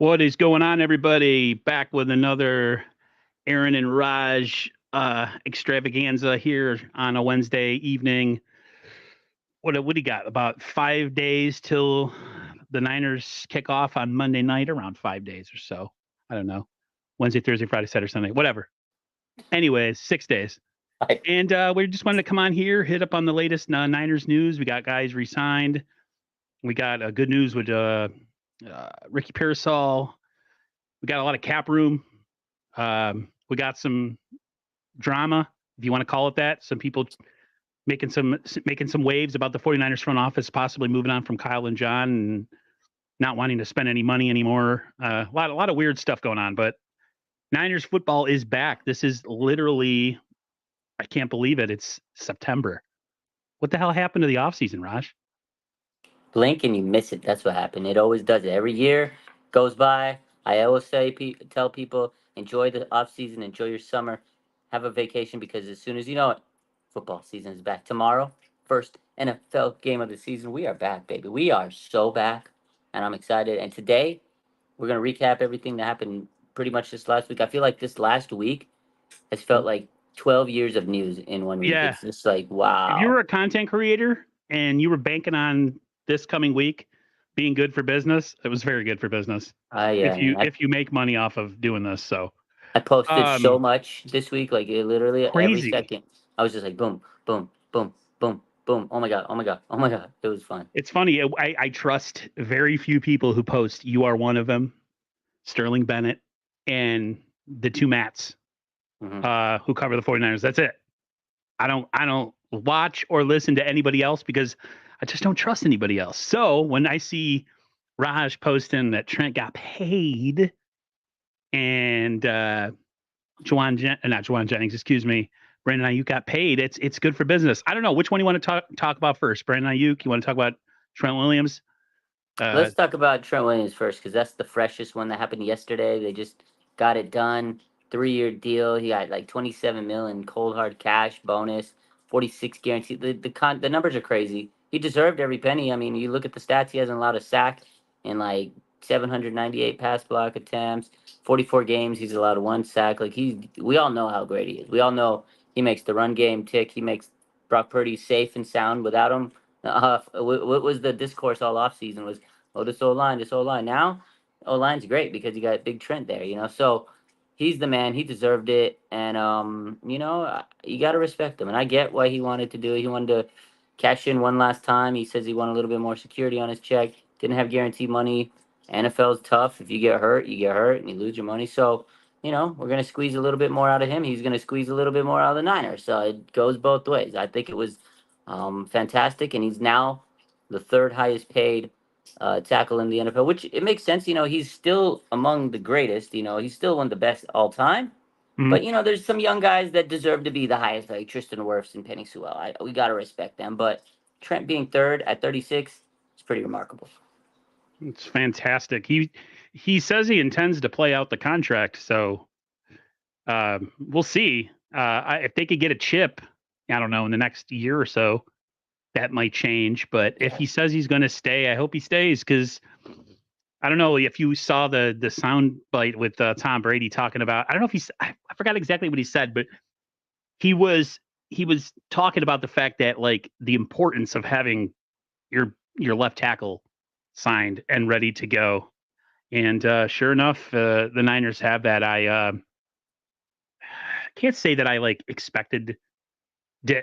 What is going on, everybody? Back with another Aaron and Raj extravaganza here on a Wednesday evening. What do you got? About 5 days till the Niners kick off on Monday night, around 5 days or so. I don't know. Wednesday, Thursday, Friday, Saturday, Sunday, whatever. Anyways, 6 days. And we just wanted to come on here, hit up on the latest Niners news. We got guys re-signed. We got good news with Ricky Parasol. We got a lot of cap room. We got some drama, if you want to call it that. Some people making some waves about the 49ers front office possibly moving on from Kyle and John and not wanting to spend any money anymore. A lot of weird stuff going on, but Niners football is back. This is literally, I can't believe it. It's September. What the hell happened to the offseason, Raj? Blink and you miss it. That's what happened. It always does it. Every year goes by. I always tell people, enjoy the off season, enjoy your summer, have a vacation because as soon as you know it, football season is back. Tomorrow, first NFL game of the season. We are back, baby. We are so back, and I'm excited. And today, we're gonna recap everything that happened pretty much this last week. I feel like this last week has felt like 12 years of news in one week. Yeah. It's just like, If you wow. were a content creator and you were banking on this coming week being good for business, it was very good for business. Yeah, If you make money off of doing this, so I posted so um much this week, like it literally every crazy. second. I was just like, boom, boom, boom, boom, boom. Oh my god, oh my god, oh my god. It was fun. It's funny. I trust very few people who post. You are one of them, Sterling Bennett and the two Matts who cover the 49ers. That's it. I don't watch or listen to anybody else because I just don't trust anybody else. So when I see Raj posting that Trent got paid and not Juwan Jennings, excuse me, Brandon Ayuk got paid, it's good for business. I don't know which one you want to talk about first. Brandon Ayuk, you want to talk about Trent Williams? Let's talk about Trent Williams first because that's the freshest one that happened yesterday. They just got it done. 3-year deal. He got like 27 million cold hard cash bonus, 46 guaranteed. The numbers are crazy. He deserved every penny. I mean, you look at the stats. He hasn't allowed a sack in like 798 pass block attempts, 44 games. He's allowed one sack. Like we all know how great he is. We all know he makes the run game tick. He makes Brock Purdy safe and sound. Without him, what was the discourse all offseason was, oh, this O-line, this O-line. Now, O-line's great because you got Big Trent there, you know. So he's the man. He deserved it. And, you got to respect him. And I get why he wanted to do it. He wanted to cash in one last time. He says he wanted a little bit more security on his check. Didn't have guaranteed money. NFL's tough. If you get hurt, you get hurt and you lose your money. So, we're going to squeeze a little bit more out of him. He's going to squeeze a little bit more out of the Niners. So it goes both ways. I think it was fantastic. And he's now the third highest paid tackle in the NFL, which it makes sense. He's still among the greatest. He's still one of the best all time. Mm-hmm. But there's some young guys that deserve to be the highest, like Tristan Wirfs and Penny Sewell. We got to respect them. But Trent being third at 36 is pretty remarkable. It's fantastic. He says he intends to play out the contract, so we'll see. If they could get a chip, I don't know, in the next year or so, that might change. But if he says he's going to stay, I hope he stays because I don't know if you saw the sound bite with Tom Brady talking about. I don't know if I forgot exactly what he said, but he was talking about the fact that like the importance of having your left tackle signed and ready to go. And sure enough, the Niners have that. I can't say that I like expected.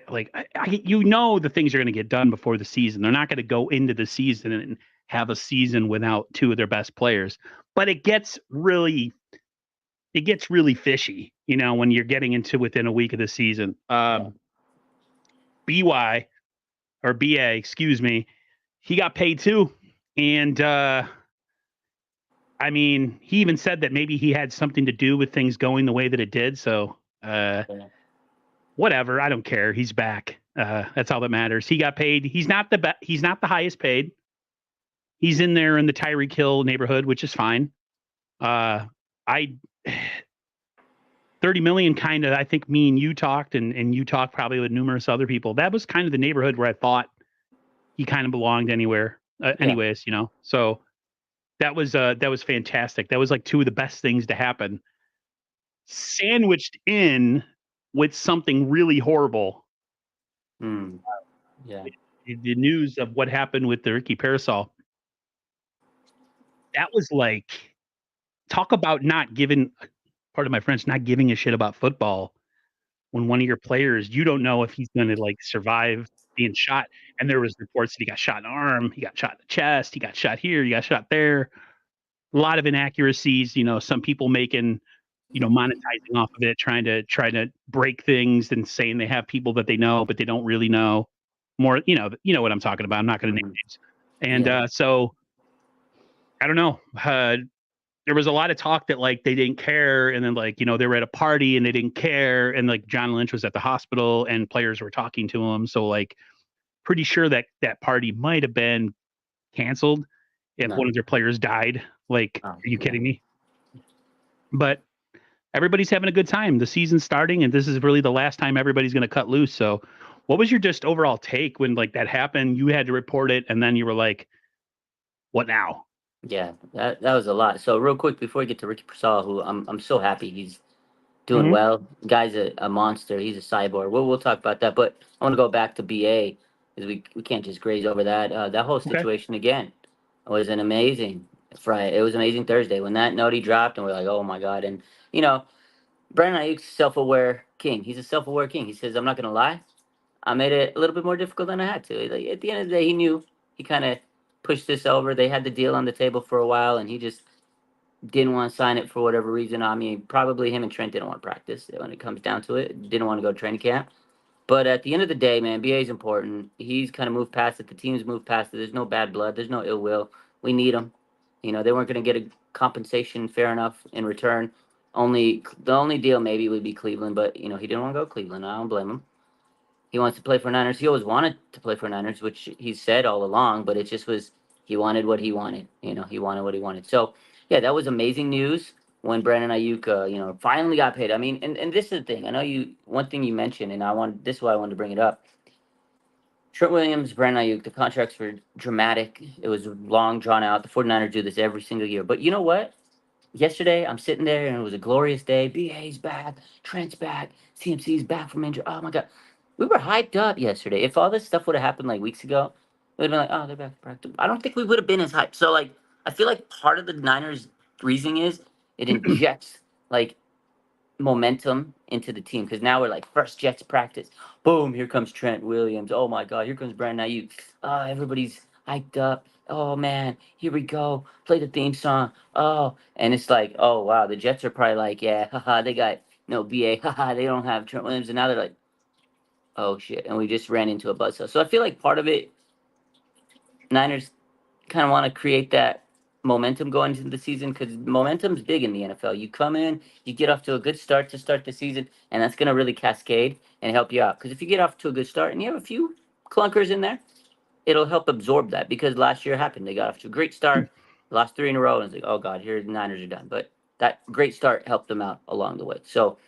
Like the things are going to get done before the season. They're not going to go into the season and have a season without two of their best players. But it gets really fishy, when you're getting into within a week of the season. BY or BA, excuse me, he got paid too, and I mean, he even said that maybe he had something to do with things going the way that it did. So, whatever. I don't care. He's back. That's all that matters. He got paid. He's not he's not the highest paid. He's in there in the Tyreek Hill neighborhood, which is fine. 30 million kind of, I think me and you talked and you talked probably with numerous other people. That was kind of the neighborhood where I thought he kind of belonged anyways, So That was fantastic. That was like two of the best things to happen. Sandwiched in with something really horrible. Yeah. The news of what happened with the Ricky Parasol. That was like, talk about not giving, pardon my French, not giving a shit about football when one of your players, you don't know if he's gonna like survive being shot. And there was reports that he got shot in the arm, he got shot in the chest, he got shot here, he got shot there. A lot of inaccuracies, some people making, monetizing off of it, trying to break things and saying they have people that they know, but they don't really know. More, what I'm talking about. I'm not gonna name names. And so I don't know. There was a lot of talk that like they didn't care, and then like they were at a party and they didn't care, and like John Lynch was at the hospital and players were talking to him. So like, pretty sure that that party might have been canceled if one of their players died. Like, are you kidding me? But everybody's having a good time. The season's starting, and this is really the last time everybody's going to cut loose. So, what was your just overall take when like that happened? You had to report it, and then you were like, "What now?" Yeah, that was a lot. So real quick before we get to Ricky Persall, who I'm so happy he's doing Mhm. well. Guy's a monster. He's a cyborg. We'll talk about that. But I want to go back to BA because we can't just graze over that. That whole Okay. situation again was an amazing Friday. It was amazing Thursday when that note he dropped, and we're like, oh my god. And you know, Brandon Ayuk's a self-aware king. He's a self-aware king. He says, I'm not gonna lie. I made it a little bit more difficult than I had to. Like, at the end of the day, he knew he kind of pushed this over. They had the deal on the table for a while, and he just didn't want to sign it for whatever reason. I mean, probably him and Trent didn't want to practice when it comes down to it. Didn't want to go to training camp. But at the end of the day, man, BA is important. He's kind of moved past it. The team's moved past it. There's no bad blood. There's no ill will. We need him. They weren't going to get a compensation fair enough in return. The only deal maybe would be Cleveland, but he didn't want to go to Cleveland. I don't blame him. He wants to play for Niners. He always wanted to play for Niners, which he said all along, but it just was he wanted what he wanted. He wanted what he wanted. So yeah, that was amazing news when Brandon Ayuk, finally got paid. I mean, and this is the thing. I know one thing you mentioned, and this is why I wanted to bring it up. Trent Williams, Brandon Ayuk, the contracts were dramatic. It was long, drawn out. The 49ers do this every single year. But you know what? Yesterday, I'm sitting there, and it was a glorious day. BA's back. Trent's back. CMC's back from injury. Oh, my God. We were hyped up yesterday. If all this stuff would have happened like weeks ago, we would have been like, oh, they're back to practice. I don't think we would have been as hyped. So, like, I feel like part of the Niners' reasoning is it injects, like, momentum into the team because now we're like first Jets practice. Boom, here comes Trent Williams. Oh my God, here comes Brandon Ayuk. Everybody's hyped up. Oh man, here we go. Play the theme song. Oh, and it's like, oh wow, the Jets are probably like, yeah, haha, they got no BA, haha, they don't have Trent Williams, and now they're like, oh shit, and we just ran into a buzzsaw. So I feel like part of it, Niners kind of want to create that momentum going into the season because momentum's big in the NFL. You come in, you get off to a good start to start the season, and that's going to really cascade and help you out. Because if you get off to a good start and you have a few clunkers in there, it'll help absorb that. Because last year happened, they got off to a great start, lost 3 in a row, and it's like, oh god, here the Niners are done. But that great start helped them out along the way. So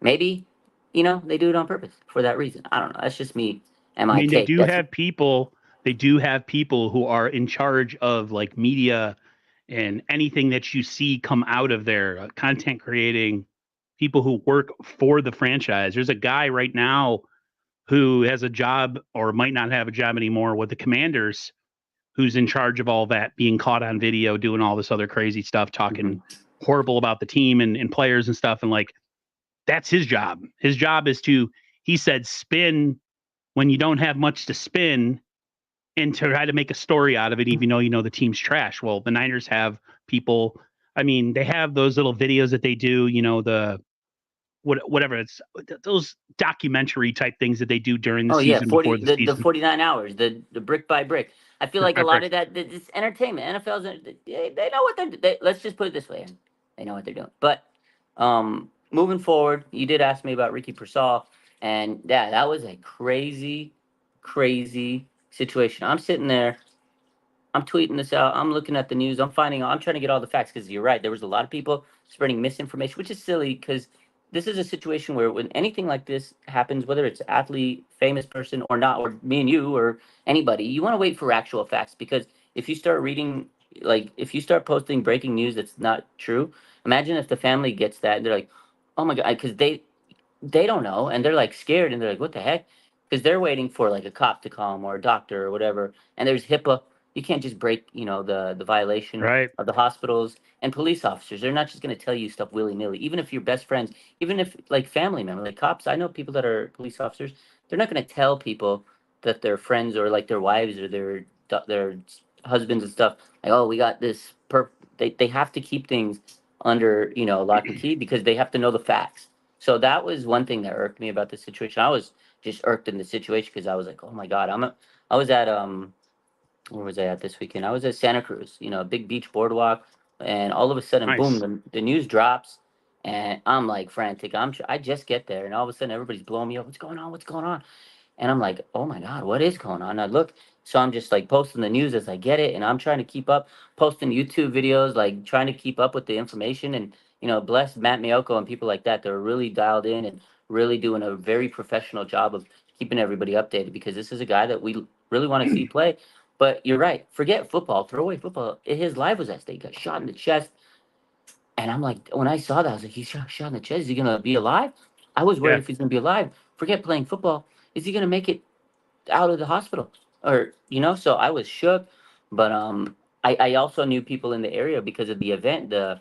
maybe, they do it on purpose for that reason. I don't know. That's just me and I my mean, they take. do have people. They do have people who are in charge of like media and anything that you see come out of their content creating. People who work for the franchise. There's a guy right now who has a job or might not have a job anymore with the Commanders, who's in charge of all that, being caught on video, doing all this other crazy stuff, talking horrible about the team and players and stuff. And like, that's his job. His job is to, he said, spin when you don't have much to spin and to try to make a story out of it, even though the team's trash. Well, the Niners have people. I mean, they have those little videos that they do. Whatever it's those documentary type things that they do during the Oh yeah, season 40 before the the season. 49 hours, the brick by brick. I feel Brick like by a lot brick. of that it's entertainment. They know what let's just put it this way. They know what they're doing. But moving forward, you did ask me about Ricky Persall, and yeah, that was a crazy situation. I'm sitting there, I'm tweeting this out, I'm looking at the news, I'm trying to get all the facts because you're right. There was a lot of people spreading misinformation, which is silly because this is a situation where when anything like this happens, whether it's athlete, famous person or not, or me and you or anybody, you want to wait for actual facts because if you start reading Like if you start posting breaking news that's not true, imagine if the family gets that and they're like, oh my god, because they don't know and they're like scared and they're like, what the heck? Because they're waiting for like a cop to come or a doctor or whatever. And there's HIPAA. You can't just break, the violation Right. of the hospitals and police officers. They're not just going to tell you stuff willy nilly. Even if you're best friends, even if like family members, like cops, I know people that are police officers. They're not going to tell people that their friends or like their wives or their husbands and stuff. Like, oh, we got this. They have to keep things under lock and key because they have to know the facts. So that was one thing that irked me about the situation. I was just irked in the situation because I was like, oh my god, I was at where was I at this weekend? I was at Santa Cruz, a big beach boardwalk, and all of a sudden, boom, Nice. the news drops, and I'm like frantic. I just get there, and all of a sudden, everybody's blowing me up. What's going on? What's going on? And I'm like, oh my God, what is going on? I look, so I'm just like posting the news as I get it, and I'm trying to keep up, posting YouTube videos, like trying to keep up with the information. And bless Matt Miyoko and people like that. They're really dialed in and really doing a very professional job of keeping everybody updated because this is a guy that we really want to see play. But you're right, forget football, throw away football. His life was at stake. Got shot in the chest, and I'm like, when I saw that, I was like, he's shot in the chest. Is he gonna be alive? I was worried Yeah. if he's gonna be alive. Forget playing football. Is he gonna make it out of the hospital? Or so I was shook. But I also knew people in the area because of the event, the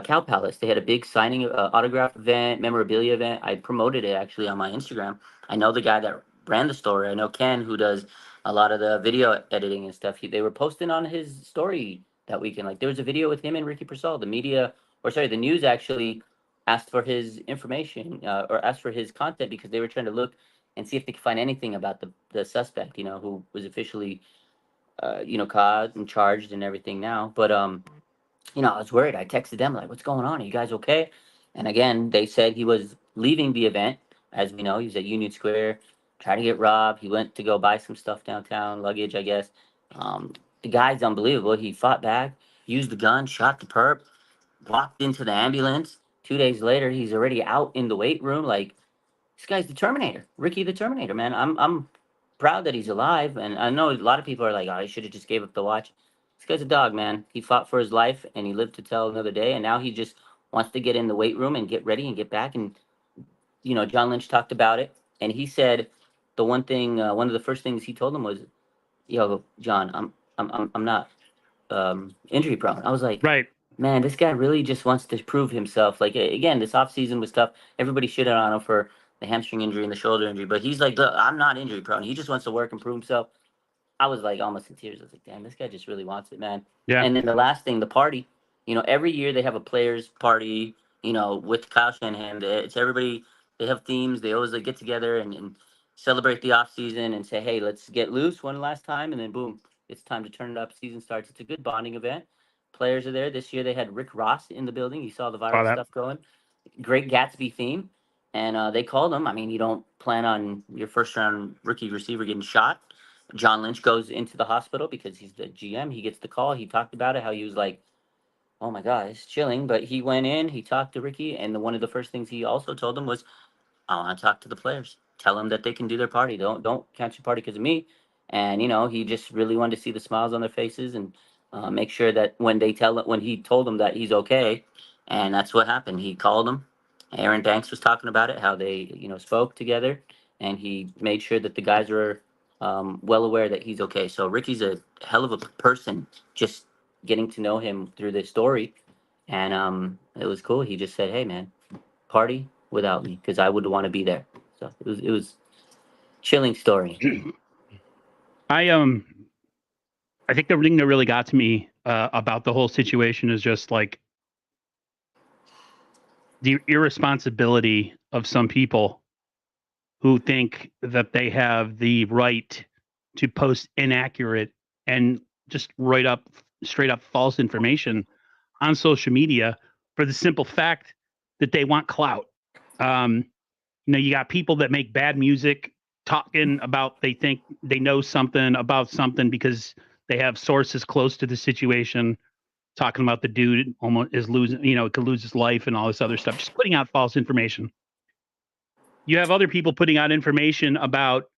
Cow Palace. They had a big signing autograph event, memorabilia event. I promoted it actually on my Instagram. I know the guy that ran the store. I know Ken, who does a lot of the video editing and stuff. They were posting on his story that weekend. Like there was a video with him and Ricky Persol. The media, or sorry, the news actually asked for his information or asked for his content because they were trying to look and see if they could find anything about the suspect, who was officially, caught and charged and everything now. But I was worried. I texted them like, "What's going on? Are you guys okay?" And again, they said he was leaving the event. As we know, he was at Union Square, trying to get robbed. He went to go buy some stuff downtown, luggage, I guess. Um, the guy's unbelievable. He fought back, used the gun, shot the perp, walked into the ambulance. 2 days later, he's already out in the weight room. Like this guy's the Terminator, Ricky the Terminator, man. I'm proud that he's alive, and I know a lot of people are like, "Oh, he should have just gave up the watch." This guy's a dog, man. He fought for his life, and he lived to tell another day. And now he just wants to get in the weight room and get ready and get back. And John Lynch talked about it, and he said the one of the first things he told him was, "Yo, John, I'm not injury prone." I was like, Right. man, this guy really just wants to prove himself. Like again, this offseason was tough. Everybody shitted on him for the hamstring injury and the shoulder injury, but he's like, look, I'm not injury prone. He just wants to work and prove himself. I was like almost in tears. I was like, damn, this guy just really wants it, man. Yeah. And then the last thing, the party. Every year they have a players party. With Kyle Shanahan, it's everybody. They have themes. They always like get together and celebrate the off season and say, hey, let's get loose one last time, and then boom, it's time to turn it up. Season starts. It's a good bonding event. Players are there. This year they had Rick Ross in the building. You saw the Saw viral that. stuff going. Great Gatsby theme. And they called him. I mean, you don't plan on your first round rookie receiver getting shot. John Lynch goes into the hospital because he's the GM. He gets the call. He talked about it, how he was like, oh my God, it's chilling. But he went in, he talked to Ricky, and one of the first things he also told him was, I want to talk to the players. Tell them that they can do their party. Don't cancel your party because of me. And he just really wanted to see the smiles on their faces and make sure that when he told them that he's okay, and that's what happened. He called him. Aaron Banks was talking about it, how they spoke together, and he made sure that the guys were well aware that he's okay. So Ricky's a hell of a person. Just getting to know him through this story, and it was cool. He just said, "Hey, man, party without me because I would want to be there." So it was chilling story. I I think the thing that really got to me about the whole situation is just like the irresponsibility of some people who think that they have the right to post inaccurate and just straight up false information on social media for the simple fact that they want clout. Um, you got people that make bad music talking about they think they know something about something because they have sources close to the situation talking about the dude almost is losing, could lose his life and all this other stuff, just putting out false information. You have other people putting out information about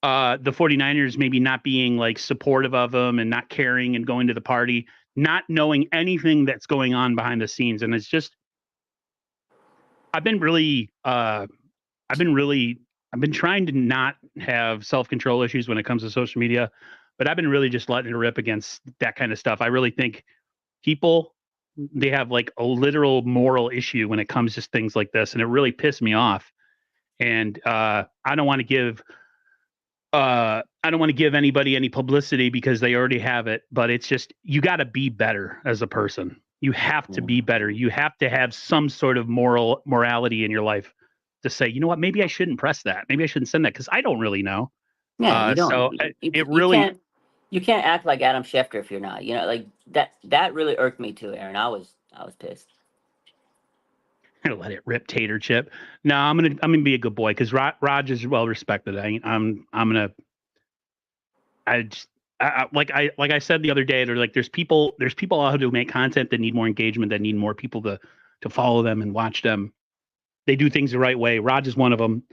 the 49ers maybe not being like supportive of him and not caring and going to the party, not knowing anything that's going on behind the scenes. And it's just, I've been really, I've been really, I've been trying to not have self control issues when it comes to social media, but I've been really just letting it rip against that kind of stuff. I really think people, they have like a literal moral issue when it comes to things like this, and it really pissed me off. And I don't want to give I don't want to give anybody any publicity because they already have it, but it's just you got to be better as a person. You have to be better. You have to have some sort of morality in your life to say, you know what, maybe I shouldn't press that. Maybe I shouldn't send that because I don't really know. Yeah, you don't. So it You really, can't. You can't act like Adam Schefter if you're not. You know, like that. That really irked me too, Aaron. I was pissed. gonna let it rip, tater chip. No, I'm gonna be a good boy because Raj is well respected. I'm gonna I just like I said the other day, there's like there's people out who make content that need more engagement, that need more people to follow them and watch them. They do things the right way. Raj is one of them.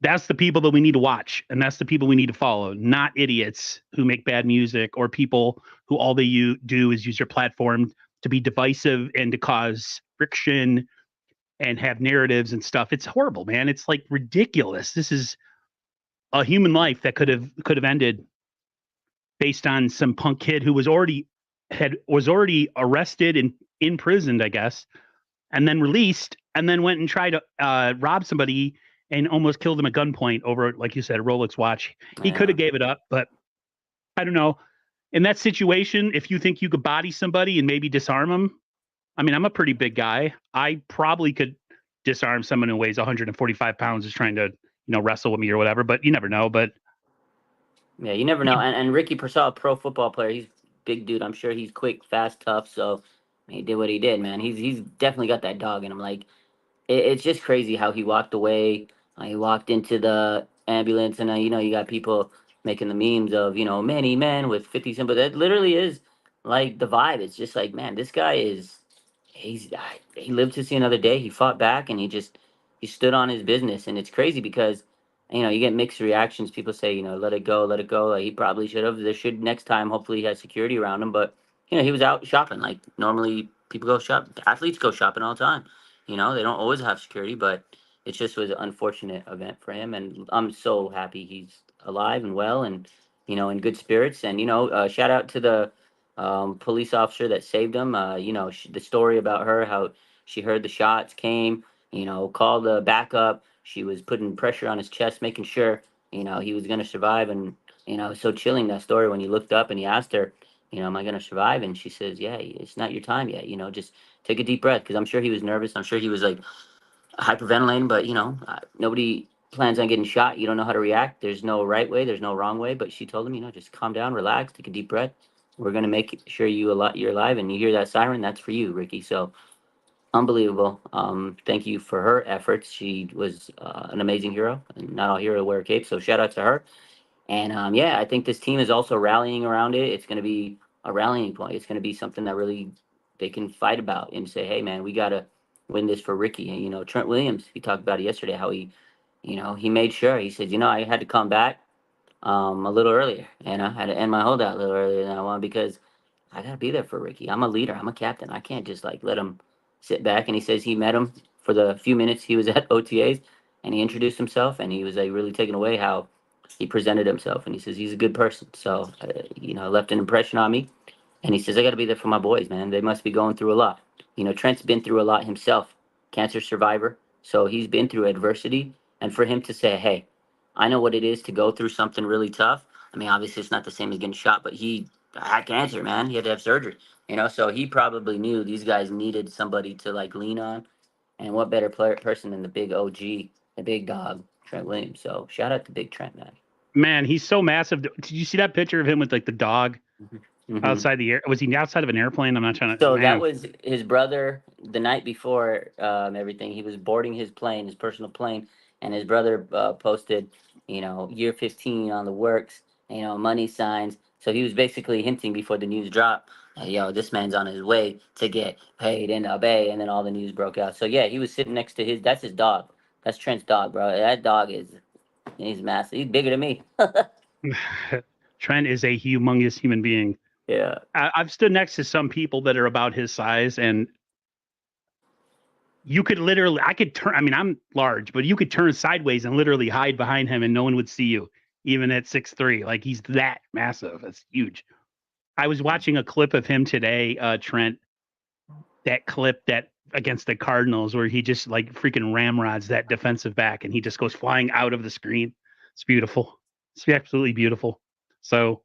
That's the people that we need to watch, and that's the people we need to follow, not idiots who make bad music or people who all they do is use their platform to be divisive and to cause friction and have narratives and stuff. It's horrible, man. It's like ridiculous. This is a human life that could have ended based on some punk kid who was already arrested and imprisoned, I guess, and then released, and then went and tried to rob somebody and almost killed him at gunpoint over, like you said, a Rolex watch. He could Yeah. have gave it up, but I don't know. In that situation, if you think you could body somebody and maybe disarm them, I mean, I'm a pretty big guy. I probably could disarm someone who weighs 145 pounds is trying to, wrestle with me or whatever. But you never know. But Yeah, you never know. And Ricky Persall, a pro football player, he's a big dude. I'm sure he's quick, fast, tough. So he did what he did, man. He's definitely got that dog in him. Like it's just crazy how he walked away. He walked into the ambulance, and you know, you got people making the memes of, you know, many men with 50 cents, but that literally is like the vibe. It's just like, man, this guy is he lived to see another day. He fought back, and he stood on his business, and it's crazy because you know you get mixed reactions. People say, you know, let it go, let it go. Like he probably should have. There should next time. Hopefully, he has security around him, but you know, he was out shopping. Like normally, people go shop. Athletes go shopping all the time. You know, they don't always have security, but it just was an unfortunate event for him. And I'm so happy he's alive and well and, you know, in good spirits. And, you know, shout out to the police officer that saved him. You know, the story about her, how she heard the shots came, you know, called the backup. She was putting pressure on his chest, making sure, you know, he was going to survive. And, you know, it's so chilling that story when he looked up and he asked her, you know, am I going to survive? And she says, yeah, it's not your time yet. You know, just take a deep breath because I'm sure he was nervous. I'm sure he was like hyperventilating, but you know, nobody plans on getting shot. You don't know how to react. There's no right way. There's no wrong way. But she told him, you know, just calm down, relax, take a deep breath. We're gonna make sure you're alive, and you hear that siren. That's for you, Ricky. So unbelievable. Thank you for her efforts. She was an amazing hero, and not all heroes wear a cape. So shout out to her. And yeah, I think this team is also rallying around it. It's going to be a rallying point. It's going to be something that really they can fight about and say, hey, man, we got to win this for Ricky. And, you know, Trent Williams, he talked about it yesterday, how he, you know, he made sure. He said, you know, I had to come back a little earlier and I had to end my holdout a little earlier than I wanted because I got to be there for Ricky. I'm a leader. I'm a captain. I can't just like let him sit back. And he says he met him for the few minutes he was at OTAs and he introduced himself and he was like really taken away how he presented himself. And he says he's a good person. So, you know, left an impression on me. And he says, I got to be there for my boys, man. They must be going through a lot. You know, Trent's been through a lot himself, cancer survivor. So he's been through adversity. And for him to say, hey, I know what it is to go through something really tough. I mean, obviously, it's not the same as getting shot, but he had cancer, man. He had to have surgery, you know? So he probably knew these guys needed somebody to like lean on. And what better person than the big OG, the big dog, Trent Williams. So shout out to Big Trent, man. man, he's so massive. Did you see that picture of him with like the dog Mm-hmm. outside the air? Was he outside of an airplane? I'm not trying to. So that Man, was his brother the night before everything. He was boarding his plane, his personal plane, and his brother posted, you know, year 15 on the works, you know, money signs. So he was basically hinting before the news dropped, yo, this man's on his way to get paid in the Bay, and then all the news broke out. So yeah, he was sitting next to that's his dog. That's Trent's dog, bro. That dog is He's massive. He's bigger than me. Trent is a humongous human being. Yeah. I've stood next to some people that are about his size, and you could literally, I could turn, I mean, I'm large, but you could turn sideways and literally hide behind him and no one would see you, even at 6'3". Like he's that massive. It's huge. I was watching a clip of him today, Trent, that clip that against the Cardinals where he just like freaking ramrods that defensive back and he just goes flying out of the screen. It's beautiful. It's absolutely beautiful. So,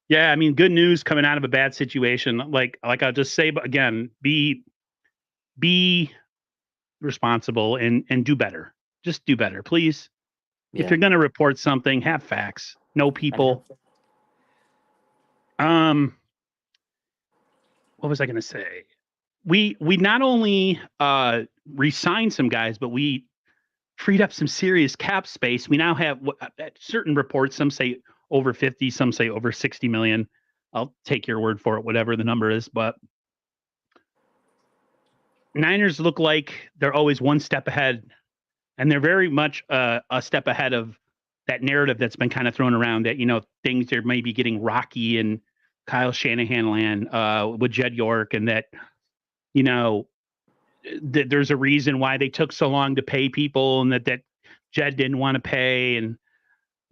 yeah, I mean, good news coming out of a bad situation. Like I'll just say, but again, be responsible and do better. Just do better, please. If Yeah. you're going to report something, have facts. Know people. What was I going to say? We not only re-signed some guys, but we freed up some serious cap space. We now have certain reports. Some say over 50, some say over 60 million. I'll take your word for it, whatever the number is. But Niners look like they're always one step ahead, and they're very much a step ahead of that narrative that's been kind of thrown around that, things are maybe getting rocky in Kyle Shanahan land with Jed York, and that, there's a reason why they took so long to pay people, and that Jed didn't want to pay, and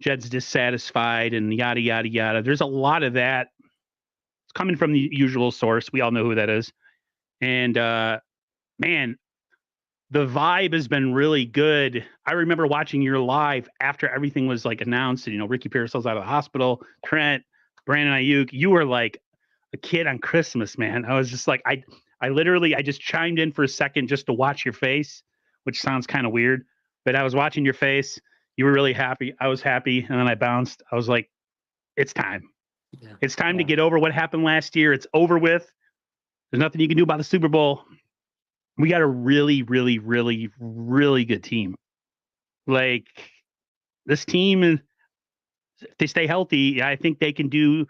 Jed's dissatisfied, and yada yada yada. There's a lot of that. It's coming from the usual source. We all know who that is. And man, the vibe has been really good. I remember watching your live after everything was like announced. And, Ricky Pearsall's out of the hospital. Trent, Brandon Ayuk, you were like a kid on Christmas, man. I was just like, I literally, I just chimed in for a second just to watch your face, which sounds kind of weird, but I was watching your face. You were really happy. I was happy. And then I bounced. I was like, it's time. Yeah. It's time to get over what happened last year. It's over with. There's nothing you can do about the Super Bowl. We got a really, really, really, really good team. Like this team, if they stay healthy, I think they can do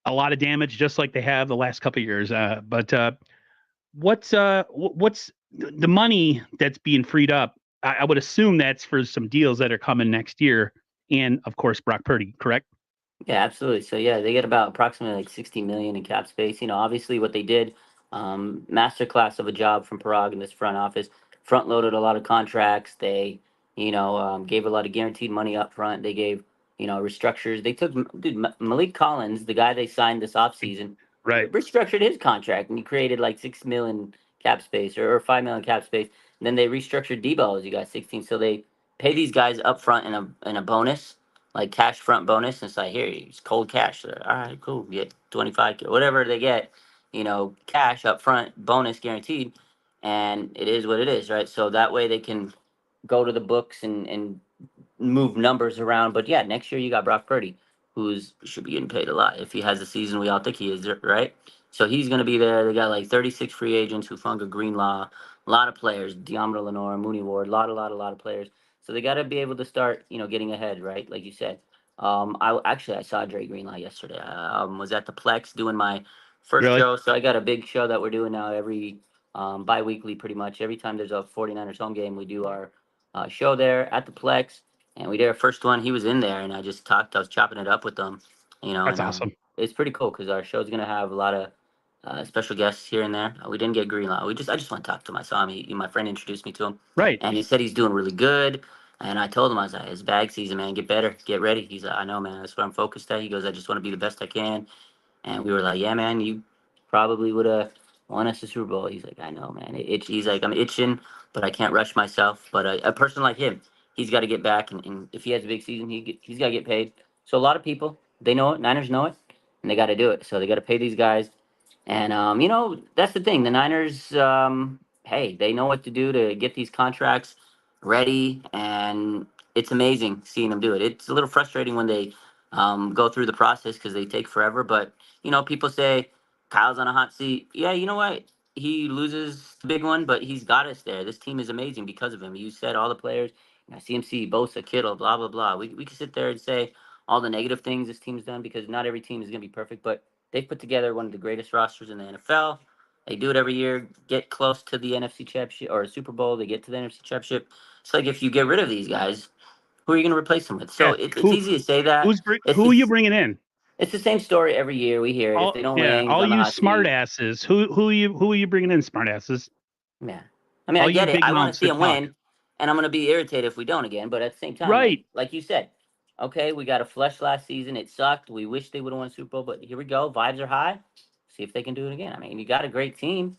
a lot of damage just like they have the last couple of years. But what's the money that's being freed up? I would assume that's for some deals that are coming next year, and of course Brock Purdy, correct? Yeah, absolutely. So yeah, they get about approximately like 60 million in cap space. Obviously what they did, masterclass of a job from Parag in this front office, front loaded a lot of contracts. They, gave a lot of guaranteed money up front. They gave, restructures. They took, dude, Malik Collins, the guy they signed this offseason, Right. restructured his contract and he created like 6 million cap space or 5 million cap space. And then they restructured Debo as you got 16. So they pay these guys up front in a bonus, like cash front bonus. And it's like, here, it's cold cash. So, all right, cool. Get 25, whatever they get, cash up front, bonus guaranteed. And it is what it is, right? So that way they can go to the books and move numbers around. But yeah, next year you got Brock Purdy, who's should be getting paid a lot if he has the season we all think he is, right? So he's going to be there. They got like 36 free agents, Hufanga Greenlaw, a lot of players, Deommodore Lenore, Mooney Ward, a lot of players. So they got to be able to start, getting ahead, right? Like you said. I saw Dre Greenlaw yesterday. Was at the Plex doing my first Really? show. So I got a big show that we're doing now every bi-weekly, pretty much. Every time there's a 49ers home game, we do our show there at the Plex. And we did our first one. He was in there, and I just talked. I was chopping it up with him, That's and awesome. it's pretty cool because our show's gonna have a lot of special guests here and there. We didn't get Greenlaw. I just want to talk to him. I saw him. My friend introduced me to him, Right. and he said he's doing really good. And I told him, I was like, it's bag season, man. Get better, get ready. He's like, I know, man. That's what I'm focused at. He goes, I just want to be the best I can. And we were like, yeah, man, you probably would have won us the Super Bowl. He's like, I know, man. He's like, I'm itching, but I can't rush myself. But a person like him, he's got to get back. And if he has a big season, he's got to get paid. So a lot of people, they know it. Niners know it, and they got to do it. So they got to pay these guys. And, that's the thing. The Niners, hey, they know what to do to get these contracts ready. And it's amazing seeing them do it. It's a little frustrating when they go through the process because they take forever. But people say Kyle's on a hot seat. Yeah, you know what? He loses the big one, but he's got us there. This team is amazing because of him. You said all the players, CMC, Bosa, Kittle, blah, blah, blah. We can sit there and say all the negative things this team's done because not every team is going to be perfect, but they've put together one of the greatest rosters in the NFL. They do it every year, get close to the NFC Championship or Super Bowl. They get to the NFC Championship. It's like if you get rid of these guys, Who are you going to replace him with? So it's Who, easy to say that. who are you bringing in? It's the same story every year. We hear it. If they don't win, all on the you hot smart seat. asses. Who are you bringing in, smart asses? Yeah, I mean, All I get you it. big I want to mouths see that him talk. win, and I'm going to be irritated if we don't again. But at the same time, Right. like you said, okay, we got a flush last season. It sucked. We wish they would have won Super Bowl, but here we go. Vibes are high. See if they can do it again. I mean, you got a great team.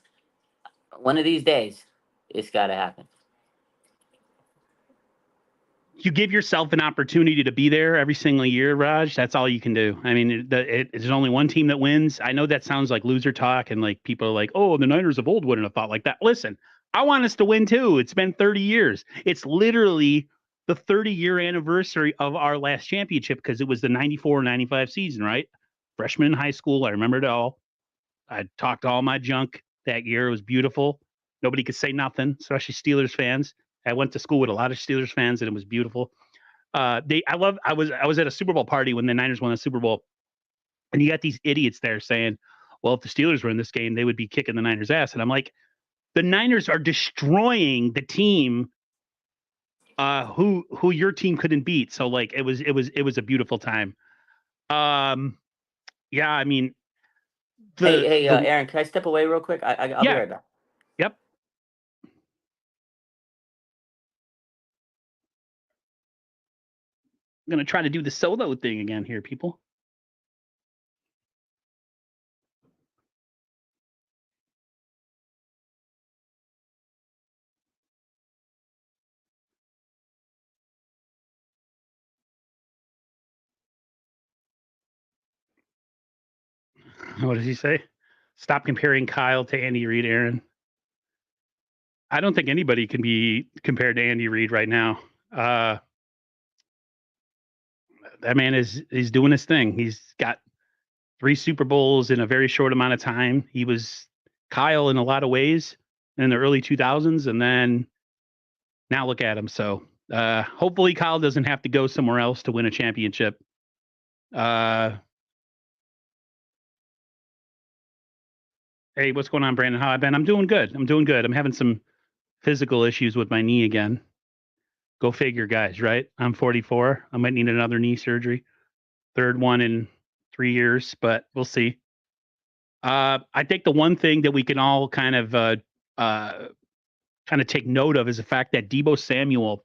One of these days, it's got to happen. You give yourself an opportunity to be there every single year, Raj. That's all you can do. I mean, there's only one team that wins. I know that sounds like loser talk, and like people are like, "Oh, the Niners of old wouldn't have thought like that." Listen, I want us to win too. It's been 30 years. It's literally the 30-year anniversary of our last championship because it was the 94-95 season, right? Freshman in high school. I remember it all. I talked all my junk that year. It was beautiful. Nobody could say nothing, especially Steelers fans. I went to school with a lot of Steelers fans, and it was beautiful. I was at a Super Bowl party when the Niners won the Super Bowl, and you got these idiots there saying, "Well, if the Steelers were in this game, they would be kicking the Niners' ass." And I'm like, the Niners are destroying the team who your team couldn't beat. So like it was a beautiful time. Yeah, I mean, Hey, Aaron, can I step away real quick? I'll be right back. Yep. I'm gonna try to do the solo thing again here, people. What does he say? Stop comparing Kyle to Andy Reid, Aaron. I don't think anybody can be compared to Andy Reid right now. That man he's doing his thing. He's got 3 Super Bowls in a very short amount of time. He was Kyle in a lot of ways in the early 2000s, and then now look at him. So hopefully Kyle doesn't have to go somewhere else to win a championship. Hey, what's going on, Brandon? How have I been? I'm doing good. I'm having some physical issues with my knee again. Go figure, guys, right? I'm 44. I might need another knee surgery. Third one in 3 years, but we'll see. I think the one thing that we can all kind of take note of is the fact that Deebo Samuel,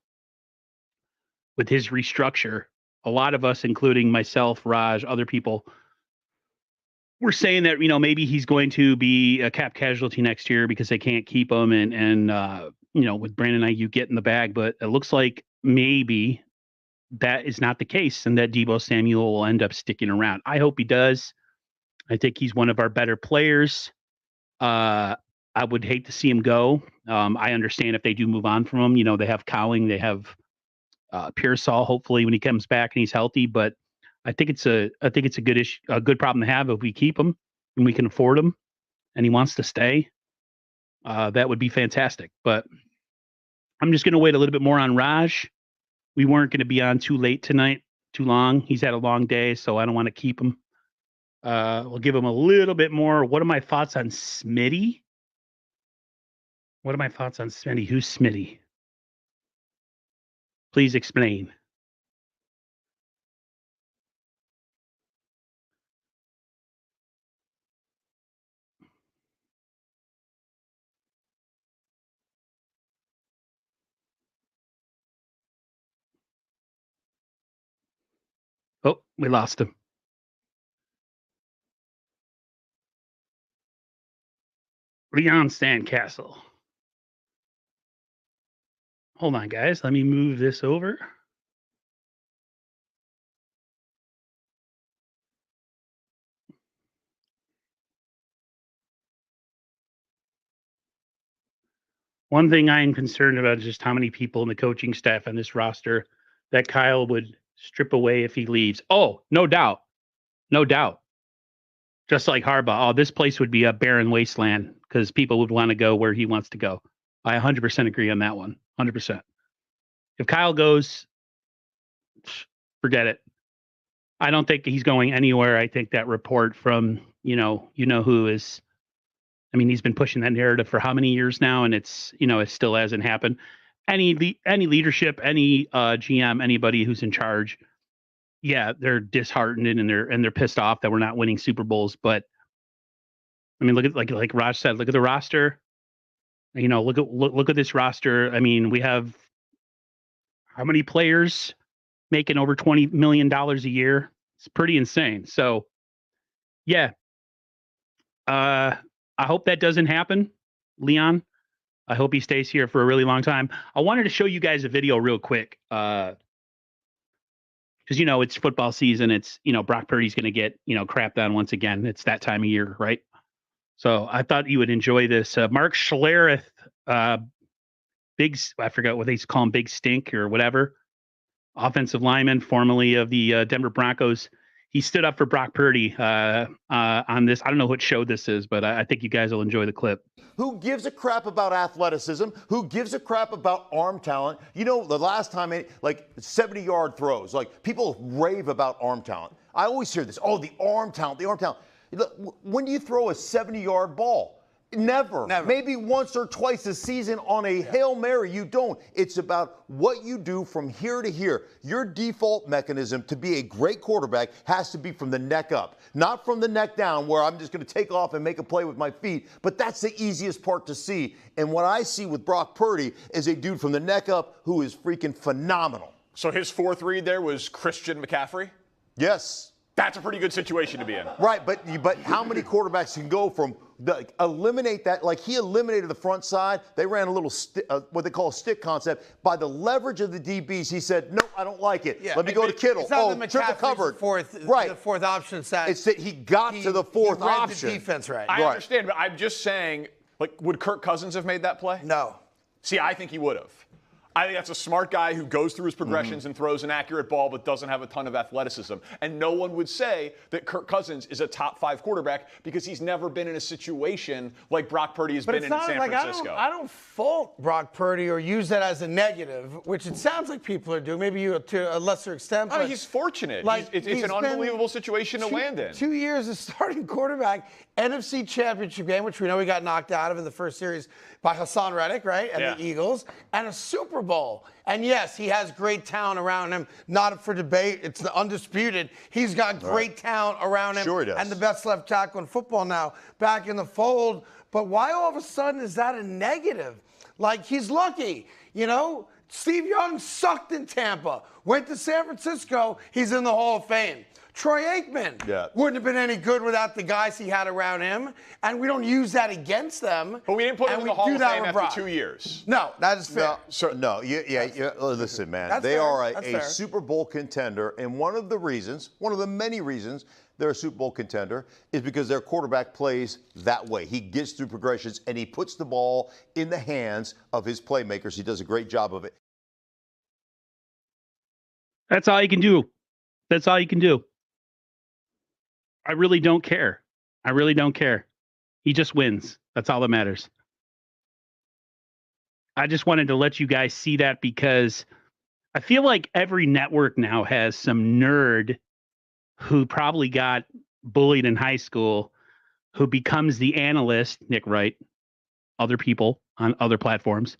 with his restructure, a lot of us, including myself, Raj, other people, we're saying that maybe he's going to be a cap casualty next year because they can't keep him, and with Brandon Ayuk getting the bag, but it looks like maybe that is not the case, and that Deebo Samuel will end up sticking around. I hope he does. I think he's one of our better players. I would hate to see him go. I understand if they do move on from him. They have Cowling, they have Pearsall. Hopefully, when he comes back and he's healthy, but I think it's a good issue, a good problem to have if we keep him and we can afford him, and he wants to stay. That would be fantastic. But I'm just going to wait a little bit more on Raj. We weren't going to be on too late tonight, too long. He's had a long day, so I don't want to keep him. We'll give him a little bit more. What are my thoughts on Smitty? What are my thoughts on Smitty? Who's Smitty? Please explain. Oh, we lost him. Leon Sandcastle. Hold on, guys. Let me move this over. One thing I am concerned about is just how many people in the coaching staff on this roster that Kyle would strip away if he leaves. Oh, no doubt. No doubt. Just like Harbaugh. Oh, this place would be a barren wasteland because people would want to go where he wants to go. I 100% agree on that one. 100%. If Kyle goes, forget it. I don't think he's going anywhere. I think that report from, who is, I mean, he's been pushing that narrative for how many years now, and it still hasn't happened. any leadership, any GM, anybody who's in charge, yeah, they're disheartened and they're pissed off that we're not winning Super Bowls. But I mean, look at like Raj said, look at the roster. You know, look at this roster. I mean, we have how many players making over $20 million a year? It's pretty insane. So, yeah, I hope that doesn't happen, Leon. I hope he stays here for a really long time. I wanted to show you guys a video real quick. Because, you know, it's football season. It's, you know, Brock Purdy's going to get, you know, crapped on once again. It's that time of year, right? So I thought you would enjoy this. Mark Schlereth, I forgot what they call him, Big Stink or whatever, offensive lineman, formerly of the Denver Broncos. He stood up for Brock Purdy on this. I don't know what show this is, but I think you guys will enjoy the clip. Who gives a crap about athleticism? Who gives a crap about arm talent? You know, the last time, like 70-yard throws, like people rave about arm talent. I always hear this. Oh, the arm talent, the arm talent. Look, when do you throw a 70-yard ball? Never. Maybe once or twice a season on a Hail Mary. You don't. It's about what you do from here to here. Your default mechanism to be a great quarterback has to be from the neck up, not from the neck down where I'm just going to take off and make a play with my feet. But that's the easiest part to see. And what I see with Brock Purdy is a dude from the neck up who is freaking phenomenal. So his fourth read there was Christian McCaffrey? Yes. That's a pretty good situation to be in. Right, but how many quarterbacks can go from eliminate that? Like he eliminated the front side. They ran a little what they call a stick concept. By the leverage of the DBs, he said, "No, I don't like it. Yeah, Let me go to Kittle." Oh, triple covered. Right, the fourth option side. It's that he got to the fourth option. The defense right. I understand, but I'm just saying, like, would Kirk Cousins have made that play? No. See, I think he would have. I think that's a smart guy who goes through his progressions and throws an accurate ball but doesn't have a ton of athleticism. And no one would say that Kirk Cousins is a top 5 quarterback because he's never been in a situation like Brock Purdy has been in San Francisco. I don't fault Brock Purdy or use that as a negative, which it sounds like people are doing. Maybe you to a lesser extent. But he's fortunate. Like, it's an unbelievable situation to land in. 2 years as starting quarterback, NFC Championship game, which we know he got knocked out of in the first series by Hassan Reddick, right, and the Eagles, and a Super Bowl. And yes, he has great talent around him. Not up for debate. It's the undisputed. He's got great talent around him. Sure he does. And the best left tackle in football now, back in the fold. But why all of a sudden is that a negative? Like, he's lucky, you know? Steve Young sucked in Tampa. Went to San Francisco. He's in the Hall of Fame. Troy Aikman wouldn't have been any good without the guys he had around him, and we don't use that against them. But we didn't put him in the Hall of Fame after 2 years. No, that is fair. Listen, man, they are a Super Bowl contender, and one of the many reasons they're a Super Bowl contender is because their quarterback plays that way. He gets through progressions, and he puts the ball in the hands of his playmakers. He does a great job of it. That's all you can do. That's all you can do. I really don't care. I really don't care. He just wins. That's all that matters. I just wanted to let you guys see that because I feel like every network now has some nerd who probably got bullied in high school who becomes the analyst, Nick Wright, other people on other platforms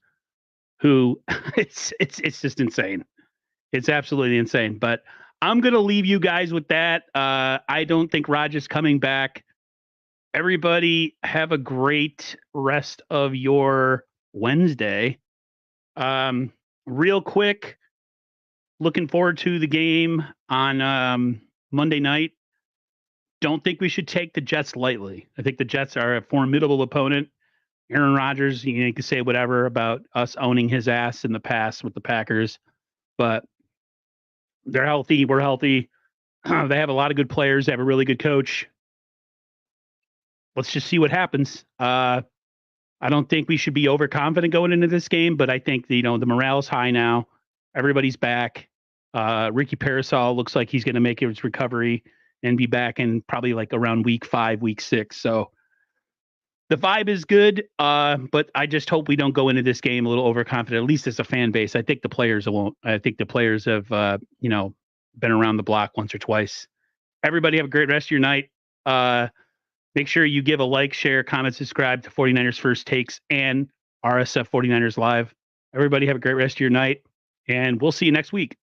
who it's just insane. It's absolutely insane. But I'm going to leave you guys with that. I don't think Raj is coming back. Everybody have a great rest of your Wednesday. Real quick, looking forward to the game on Monday night. Don't think we should take the Jets lightly. I think the Jets are a formidable opponent. Aaron Rodgers, you can say whatever about us owning his ass in the past with the Packers, but they're healthy. We're healthy. They have a lot of good players. They have a really good coach. Let's just see what happens. I don't think we should be overconfident going into this game, but I think the morale's high now. Everybody's back. Ricky Parasol looks like he's going to make his recovery and be back in probably like around week 5, week 6. So the vibe is good, but I just hope we don't go into this game a little overconfident, at least as a fan base. I think the players won't. I think the players have, been around the block once or twice. Everybody have a great rest of your night. Make sure you give a like, share, comment, subscribe to 49ers First Takes and RSF 49ers Live. Everybody have a great rest of your night, and we'll see you next week.